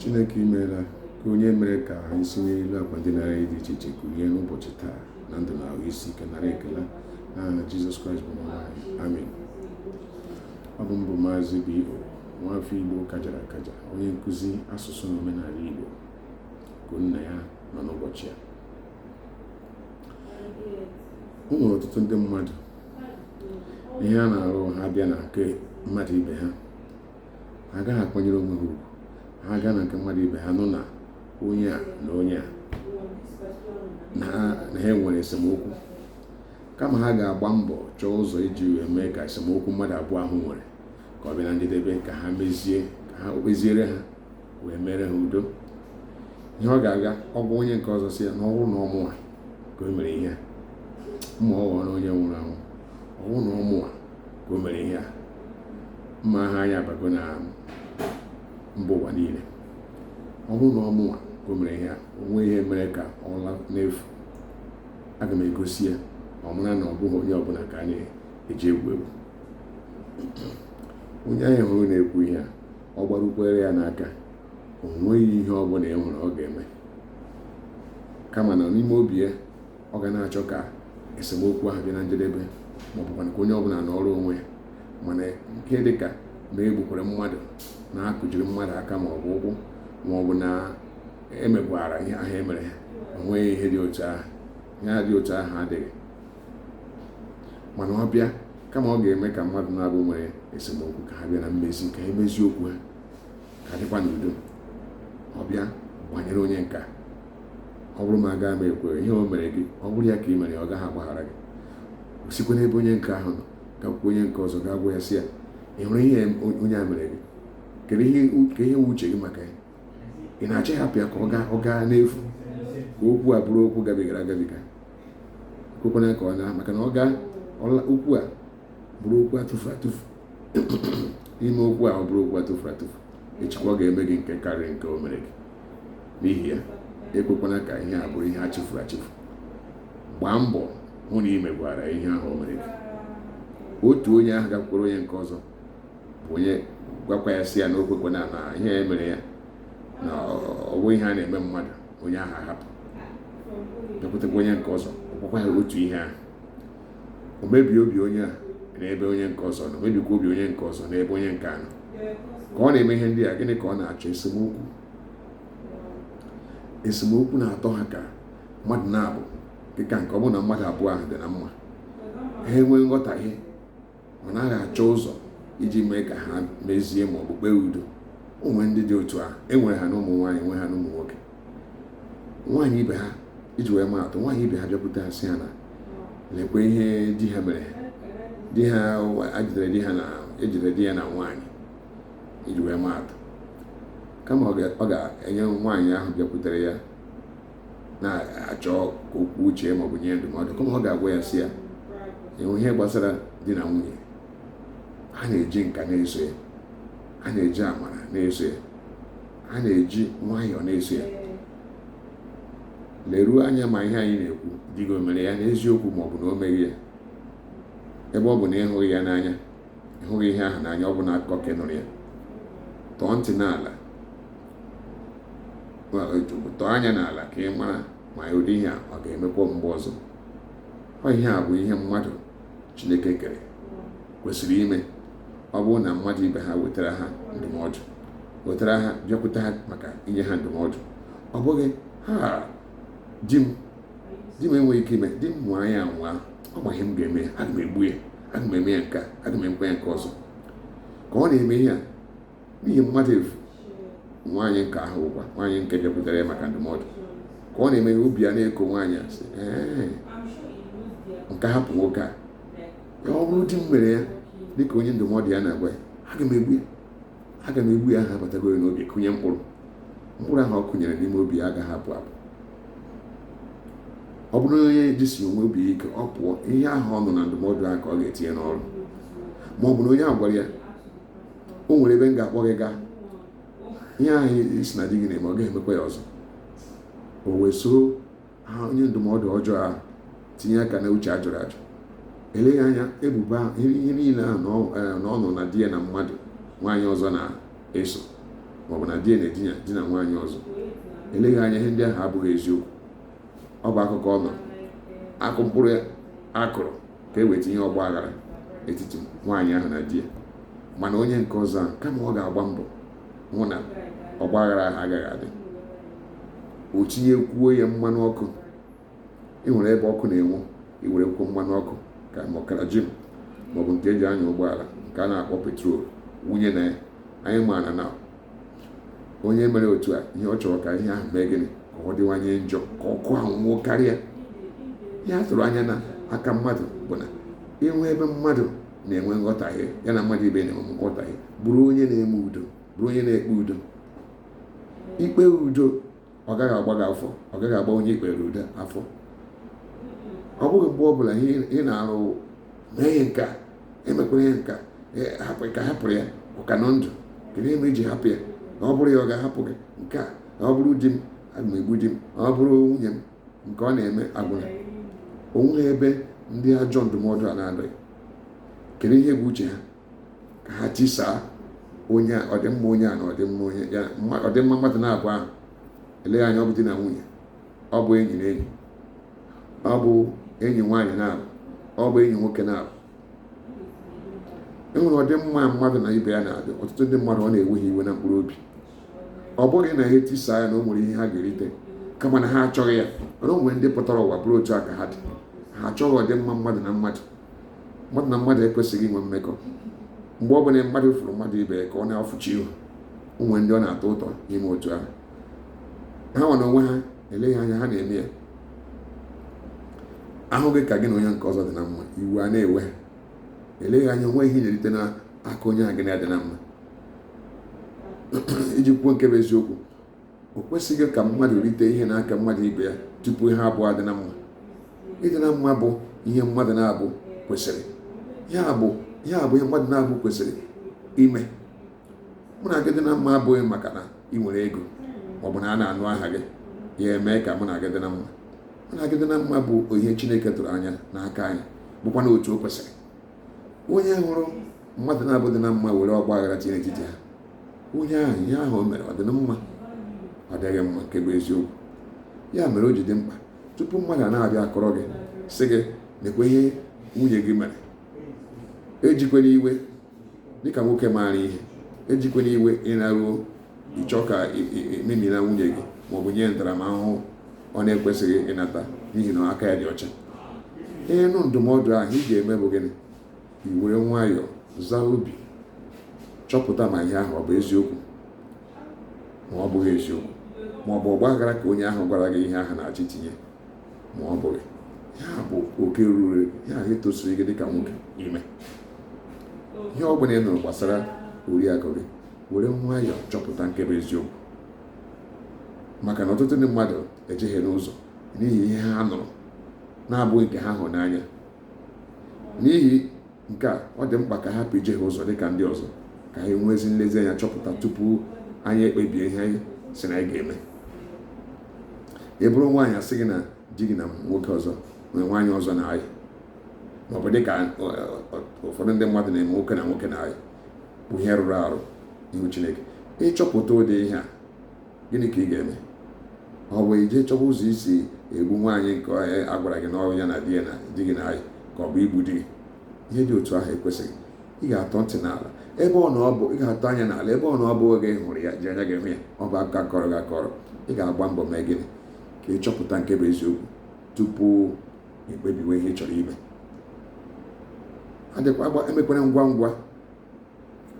Chineke imeela ka onye mere ka anyị si n'elu akwa ndị nara dị iche iche kulie n'ụbọchị taa na ndụ na ahụ isi ike nara ekele n'aha Jizọs Kraịst bụ onye anyị. Amen. Ọ bụ mbụ Maazị B.O. nwafọ Igbo kajara akaja, onye nkụzi asụsụ na omenala Igbo ka nna ya nọ n'ụbọchị a. O nwere ọtụtụ ndị mmadụ ihe a na-arụ ha bịa na nke mmadụ ibe ha agaghị akwanyere onwe ha ugwu. Ha gaa na nke mmadụ ibe ha nụ na onye a na onye a na ha enwere esemokwu, kama ha ga-agba mbọ chọọ ụzọ iji wee mee ka esemokwu mmadụ abụọ ahụ nwere ka ọ bịa na njedebe, ka ha kpeziere ha wee mere ha udo. Ihe ọ ga-aga ọ bụ onye nke ọzọ si ya na ọnwụ na ọmụwa ka o mere ihe a, mma ọ ghọrọ onye nwụrụ anwụ, ọnwụ na ọmụwa ka o mere ihe a, mma ha anya abago na mba ụwa niile. Ọ bụrụ na ọmụnwa ka o mere ihe a, onwe ihe mere ka ọ laa n'efu, aga m egosi ya ọmụna na ọ bụghị onye ọbụla ka a na-eji egwu egwu. Onye anyị hụrụ na-ekwu ihe a, ọ gbarukwere ya n'aka, o nweghị ihe ọ bụla e nwere ọ ga-eme, kama na n'ime obi ya ọ ga na-achọ ka esemokwu ahụ bịa na njedebe, ma ọ bụkwa ka onye ọbụla n'ọrụ onwe ya. Mana nke dịka ma egbukwara mmadụ, na akụjiri mmadụ aka ma ọ bụ ụkwụ, ma ọ bụ na emegwara ihe ahụ emere ha, onweghị ihe dị otu ahụ. Ihe dị otu ahụ adịghị. Mana ọ bịa, kama ọ ga-eme ka mmadụ na-abụ nwere esemokwu ka ha bịa na mmezi, ka emezi okwu ha, ka dịkwa n'udo. Ọ bịa gbanyere onye nka, ọ bụrụ ma a gaa ma ekwere ihe o mere gị, ọ bụrụ ya ka ị mere, ọ gaghị agbaghara gị. O sikwa n'ebe onye nke ahụ nọ gakwuo onye nke ọzọ, ga-agwa ya sị ya, ị hụrụ ihe onye a mere gị, kedu ihe uche gị maka ya? Ị na-achọ ịhapụ ya ka ọ gaa n'efu, ka okwu a bụrụ okwu gabigara agabiga? Kwekwana ka ọ na, maka na okwu a bụrụ okwu atụfu atụfu ime okwu a ọ bụrụ okwu atụfu atụfu, echikwa ọ ga-eme gị nke karịrị nke o mere gị. N'ihi ya, ekwekwana ka ihe a bụrụ ihe a chịfuru achịfu. Gbaa mbọ hụ na ị megwara ihe ahụ o mere gị. Otu onye ahụ gakwuru onye nke ọzọ bụ onye gwakwa ya sị ya na o kwekwana na ihe e mere ya na ọ bụ ihe a na-eme mmadụ, onye ahụ ahapụ bịakwutekwa onye nke ọzọ, ọkwakwa ya otu ihe ahụ. O mebie obi onye a n'ebe onye nke ọzọ nọ, mebikwa obi onye nke ọzọ n'ebe onye nke anọ. Ka ọ na-eme ihe ndị a, gịnị ka ọ na-achọ? Esemokwu na-atọ ha ka mmadụ na-abụ dịka nke ọ bụ na mmadụ abụọ ahụ dị na mma, ha enwee nghọtahie, ọ naghị achọ ụzọ iji mee ka ha mezie ma ọ bụ kpee udo. Onwe ndị dị otu ahụ, enwere ha na ụmụ nwaanyị, enwe ha na ụmụ nwoke. Nwaanyị ibe ha, iji wee maa atụ, nwaanyị ibe ha bịakwute ha sị ha na lekwe ihe di ha mere, di ha ejidere di ya na nwaanyị, iji wee maa atụ. Kama ọ ga-enye nwaanyị ahụ bịakwutere ya na-achọ ka okwu uche ma ọ bụ nye ndụmọdụ, kama ọ ga-agwa ya sị ya, enwe ihe gbasara di na nwunye, ha na-eji nka na-eso ya, ha na-eji amara na-eso ya, ha na-eji nwayọọ na-eso ya. Leruo anya ma ihe anyị na-ekwu di gị o mere ya n'eziokwu ma ọ bụ na o meghị ya. Ebe ọ bụ na ịhụghị ya n'anya, ịhụghị ihe ahụ n'anya, ọ bụ na akụkọ ka nụrụ ya, tọọ ntị n'ala, tọọ anya n'ala ka ị mara ma ụdị ihe a ọ ga-emekwa mgbe ọzọ. Ọ ihe a bụ ihe mmadụ Chineke kere kwesịrị ime. Ọ bụrụ na mmadụ ibe ha wetara ha ndụmọdụ, wetara ha bịakwute ha maka inye ha ndụmọdụ, ọ bụghị ha di m enweghị ike ime, di m mụọ anya anwa, ọ ma ihe m ga-eme ya, aga m egbu ya, aga m eme ya nke a, aga m emekwa ya nke ọzọ. Ka ọ na-eme ihe a n'ihi mmadụ efu, nwaanyị nke ahụ ụgwa, nwaanyị nke bịakwutere ya maka ndụmọdụ, ka ọ na-eme obi ya na-eko nwaanyị a sị, nke hapụ nwoke a, ọ bụrụ di m mere ya dịka onye ndụmọdụ ya na-agwa ya, aga m egbu ya ahụ abatagoro n'obi, kụnye mkpụrụ ahụ ọ kụnyere n'ime obi ya agaghị apụ apụ. Ọ bụrụ onye jisi onwe obi ike, ọ pụọ, ihe ahụ ọ nọ na ndụmọdụ ahụ ka ọ ga-etinye n'ọrụ. Ma ọ bụ na onye ahụ gwara ya, o nwere ebe m ga-akpọ gị gaa, ihe ahụ isi na di gị na-eme, ọ ga-emekwa ya ọzọ. O wee soro onye ndụmọdụ ọjọọ ahụ tinye aka na uche ajụrụ ajụ. Eleghị anya ebubo ihe niile ahụ na ọ nọ na di ya na mmadụ nwaanyị ọzọ na-eso, maọbụ na di na nwaanyị ọzọ. Eleghị anya ihe ndị ahụ abụghị eziokwu. Ọ bụ akụkọ ọ nọ akụ mkpụrụ akụrụ ka e weta ihe ọgba aghara etiti nwaanyị ahụ na di ya. Mana onye nke ọzọ ahụ kama ọ ga-agba mbọ hụ na ọgba aghara ahụ agaghị adị, o tinyekwuo ya mmanụ ọkụ. Ị nwere ebe ọkụ na-enwu, i were kwuo mmanụ ọkụ ka kerozin maọbụ nke eji anya ụgbọala nke a na-akpọ petrol wunye na ya. Anyị maara na onye mere otu a ihe ọ chọrọ ka ihe ahụ mee gịnị, ka ọ dịwanye njọ, ka ọkụ ahụ nwụọ karịa. Ihe a tụrụ anya na aka mmadụ bụ na inwe ebe mmadụ na-enwe nghọtahie ya na mmadụ ibe na-enwe nghọtahie, bụrụ onye na-eme udo, bụrụ onye na-ekpe udo. Ikpe udo ọ gaghị agba gị afọ, ọ gaghị agba onye ikpere udo afọ. Ọ bụghị mgbe ọ bụla ị na-arụ mee ihe nka, emekwara ihe nka, ka hapụrụ ya ọka nọ ndụ, kedu ihe iji hapụ ya? Na ọ bụrụ ya ọ ga-ahapụ gị nke a, na ọ bụrụ di m aga m egbu di m, na ọ bụrụ nwunye m nke ọ na-eme agwụla. Onweghị ebe ndị ajọ ndụmọdụ a na-adịghị. Kedu ihe bụ uche ha? Ka ha tisaa onye ọdịmma onye a na ọdịmma onye ya, ọdịmma mmadụ na-abụ ahụ. Eleghị anya ọ bụ di na nwunye, ọ bụ enyi na enyi, ọ bụ enyi nwaanyị na-abụ, ọ bụ enyi nwoke na-abụ. E nwere ọdịmma mmadụ na ibe ya na-adị. Ọtụtụ ndị mmadụ ọ na-ewe ha iwe na mkpụrụ obi. Ọ bụghị na ha etisaa ya na o nwere ihe ha ga-erite, kama na ha achọghị ya. Mana o nwere ndị pụtara ụwa bụrụ otu a ka ha dị. Ha achọghị ọdịmma mmadụ na mmadụ. Mmadụ na mmadụ ekwesịghị inwe mmekọ. Mgbe ọ bụla mmadụ fụrụ mmadụ ibe ya ka ọ na-afụchi ihu, o nwere ndị ọ na-atọ ụtọ ime otu ahụ. Ha nwa na onwe ha eleghị anya ha na-eme ya. Ahụghị ka gị na onye nke ọzọ dị na mma, iwu a na-ewe ha. Eleghị anya onwe ihe na-erite n'aka onye a gị na-adị na mma. Iji kwuo nke bụ eziokwu, o kwesịghị ka mmadụ rite ihe n'aka mmadụ ibe ya tupu ha abụọ adị na mma. Ịdị na mma bụ ihe mmadụ na-abụ kwesịrị. Ya bụ ihe mmadụ na-abụ kwesịrị ime. Mụ na gị dị na mma abụghị maka na ị nwere ego maọbụ na a na-anụ aha gị ya eme ka mụ na gị dị na mma. Mụ na gị dị na mma bụ ihe Chineke tụrụ anya n'aka anyị, bụkwa na otu o kwesịrị. Onye hụrụ mmadụ na-abụ dị na mma were ọgba aghara tinye n'etiti ha, onye ahụ ihe ahụ o mere ọ dị na mma? Ọ dịghị mma, nke bụ eziokwu. Ya mere o ji dị mkpa tupu mmadụ a na-abịa akọrọ gị sị gị nekwe ihe nwunye gị mere, ejikwana iwe dịka nwoke maara ihe. Ejikwana iwe ịnaruo ịchọ ka ememina nwunye gị maọbụ nye ntaramahụhụ ọ na-ekwesịghị ịnata n'ihi na aka ya dị ọcha. Ihe nụ ndụmọdụ ahụ ị ga-eme bụ gịnị? I were nwayọọ zaa obi, chọpụta ma ihe ahụ ọ bụ eziokwu ma ọ bụghị eziokwu, ma ọ bụ ọgba aghara ka onye ahụ gwara gị ihe ahụ na-achọ itinye ma ọ bụghị. Ya bụ oke ruru ya ahụ etosiri gị dịka nwoke ime. Ihe ọ bụla ị nụrụ gbasara oriakụ gị, were nwayọọ chọpụta nke bụ eziokwu. Maka na ọtụtụ ndị mmadụ ejeghe n'ụzọ n'ihi ihe ha nụrụ na-abụghị nke ha hụrụ n'anya. N'ihi nke a, ọ dị mkpa ka ha hapụ ijeghe ụzọ dịka ndị ọzọ, ka anyị nwezi nlezianya chọpụta tupu anyị ekpebie ihe anyị sị na anyị ga-eme. Ị bụrụ nwaanyị asị gị na di gị na nwoke ọzọ nwere nwaanyị ọzọ na-ayị, maọbụ dịka ụfọdụ ndị mmadụ na-eme nwoke na nwoke na-ayị, bụ ihe rụrụ arụ ihu Chineke. Ịchọpụta ụdị ihe a, gịnị ka ị ga-eme? Ọ bụ ije chọba ụzọ isi egbu nwaanyị nke a gwara gị na ọ ya na di gị na-ayị, ka ọ bụ igbu di gị? Ihe dị otu ahụ ekwesịghị. Ị ga-atọ ntị n'ala ebe ọ na ọ bụ, ị ga-atọ anya n'ala ebe ọ na ọ bụ oge ị hụrụ ya, ji anya gị hụ ya, ọ bụ aka kọrọ gị akọrọ. Ị ga-agba mbọ mee gịnị? Ka ị chọpụta nke bụ eziokwu tupu ikpebiwe ihe ị chọrọ ime. Emekwara ngwa ngwa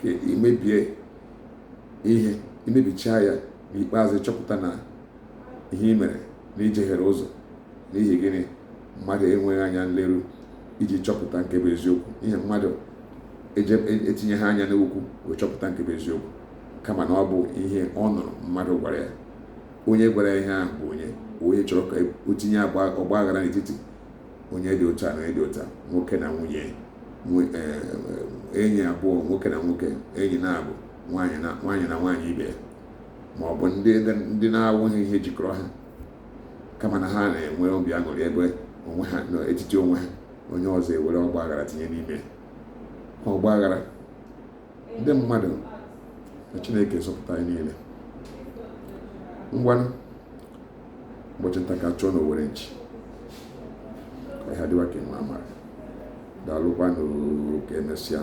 ka imebie ihe, imebichaa ya n'ikpeazụ chọpụta na ihe ị mere na ijeghere ụzọ n'ihi gịnị? Mmadụ enweghị anya nleru iji chọpụta nke bụ eziokwu. Ihe mmadụ etinye ha anya n'okwu wee chọpụta nke bụ eziokwu, kama na ọ bụ ihe ọ nụrụ mmadụ gwara ya. Onye gwara ya ihe ahụ bụ onye chọrọ ka o tinye ọgba aghara n'etiti onye dị otu a na onye dị otu a, nwoke na nwunye, enyi abụọ, nwoke na nwoke, enyi na-abụ nwaanyị na nwaanyị ibe ya, ma ọ bụ ndị na-awụghị ihe jikọrọ ha, kama na ha na-enwe obi aṅụrị ebe onwe ha n'etiti onwe ha, onye ọzọ ewere ọgba aghara tinye n'ime ọgba aghara. Ndị mmadụ na Chineke zọpụta anyị niile. Ngwanụ ụbọchị nta ka chụọ n'Owere nchi ka ha dịwa ka nwa amara. Daalụkwanụ, ka emesịa.